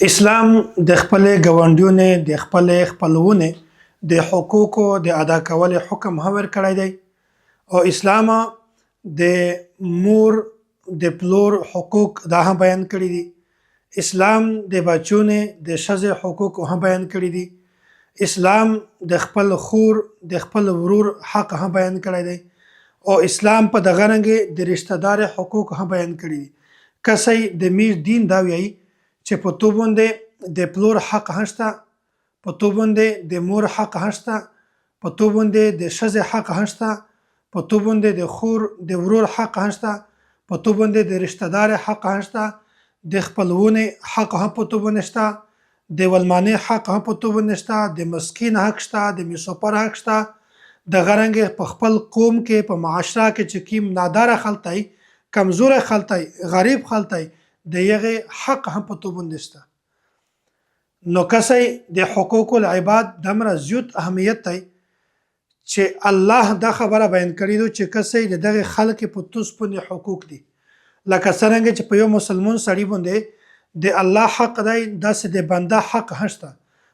اسلام د خپل ګاونډیونو د خپلونو د حقوقو د ادا کولو حکم هم ورکړی دی او اسلام د مور د پلور حقوق دا هم بیان کړی دي. اسلام د بچونو د ښځې حقوق هم بیان کړی دي. اسلام د خپل خور د خپل ورور حق هم بیان کړی دی او اسلام په دغه رنګ د رشتہ دار حقوق هم بیان کړی دي. کسې د میر دین دا وایي چې په تو باندې د پلور حق هشته، په تو باندې د مور حق هشته، په تو باندې د ښځې حق هشته، په تو باندې د خور د ورور حق هشته، په تو باندې د رشتہ دار حق هشته، د خپلونو حق هم په تو باندې شته، د ولمانې حق هم په تو باندې شته، د مسکین حق شته، د مسافر حق شته. د غرنګ په خپل قوم کې په معاشره کې چې کیم نادار خلطای، کمزور خلطای، غریب خلطای، د یغه حق هم په تو باندې شته. نو کسې د حقوق العباد دمره زیات اهمیت دی چې الله دا خبره بیان کړی دی چې کسې دغه خلک په توس باندې حقوق دي، لکه څنګه چې په یو مسلمان سړي باندې د الله حق دی داسې د بنده حق هشته.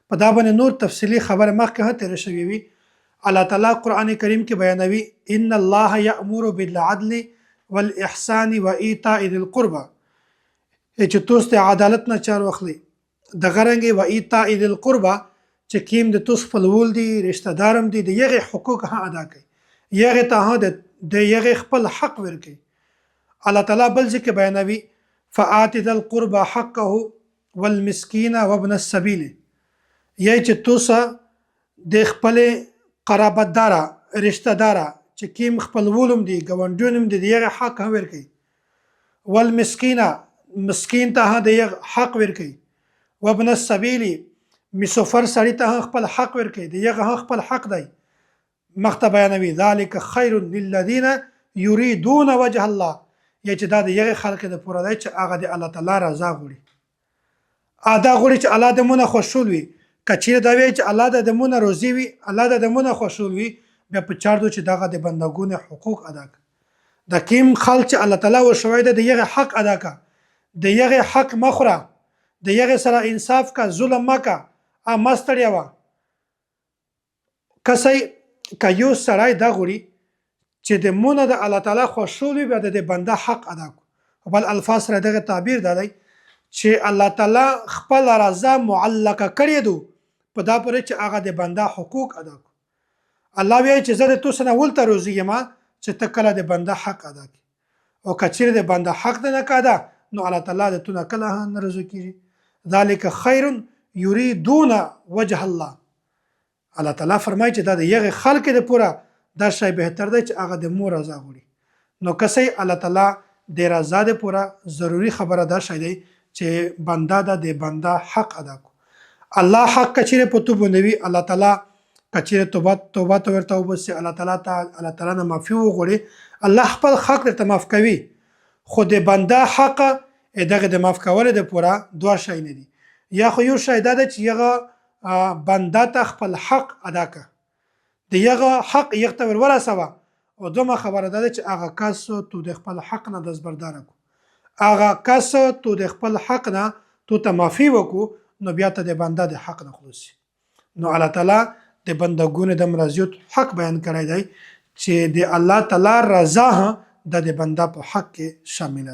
په دا باندې نور تفصیلی خبره مخکې هم تیر شوی وي. الله تعالی قرآن کریم کې بیانوي ان الله یأمر بالعدل والاحسان وایتاء ذی القربى، چې توس د عدالت نه چار واخلي، د غرنګ و ایتاء ذی القربى چې کیم د توس خپلول دي، رشتہ دارم دي، د یغه حقوق هم ادا کوي، یغه ته د یغه خپل حق ورکوي. الله تعالی بل ځکه بیانوي فآت ذی القربى حقه والمسکین وابن السبیل، یی چې توس د خپل قرابت دارا رشتہ دارا چې کیم خپلولم دي، ګاونډیونم دي، د یغه حق هم ورکوي. والمسکین مسکین ته د حق ورکوي، وابن السبیل مسافر سړی ته خپل حق ورکوي، د یغه خپل حق دی. مخته بیانوي ذلک خیر للذین یریدون وجه الله، یا چې دا د یغه خلق د پوره دی چې هغه د الله تعالی رضا غواړي، ادا غواړي چې الله د مونږ خوشحال وي. کچیر دا وی چې الله د مونږ روزي وي، الله د مونږ خوشحال وي، بیا په چار دو چې دغه د بندګونو حقوق ادا کړي. د کیم خلک چې الله تعالی ورشوی د یغه حق ادا کا، د یغه حق مخوره، د یغه سره انصاف کا، ظلم مکا، مستړیا وا. کسې که یو سړی دا غوړي چې د مونږ د الله تعالی خوشحال وي، بیا د بنده حق ادا کو. بل الفاظ سره دغه تعبیر دی چې الله تعالی خپل رضا معلقه کړی دو په دا پورې چې هغه د بنده حقوق ادا کو. الله وایي چې زه د تو سره ولته روزي یم چې ته کله د بنده حق ادا کړي، او کچیر د بنده حق نه کاده نو الله تعالی د تو نه کله نه رضا کیږي. ذلک خیر یریدون وجه الله، الله تعالی فرمایي چې دا د یغه خلق د پوره دا شی بهتر دی چې هغه د مور رضا غوړي. نو کسې الله تعالی د رضا د پوره ضروری خبره دا شی دی چې بنده د بنده حق ادا کو. الله حق کچیر په تو باندې الله تعالی کچیر توبه ورته وبسي، الله تعالی نه معافي وغوړي، الله خپل حق ته معاف کوي. خو د بنده حق دغه د معاف کولو د پوره دوه شی نه دي. یا خو یو شی دا چې یغه بنده ته خپل حق ادا کا، د یغه حق یغته ورسوه، او دومره خبره ده چې هغه کس تو د خپل حق نه دزبردار کو، هغه کس تو د خپل حق نه تو ته معافي وکړو، نو بیا ته د بنده د حق نه خلاصي. نو الله تعالی د بندګونو د مرزیت حق بیان کړی دی چې د الله تعالی رضا د بنده په حق کې شامل ده.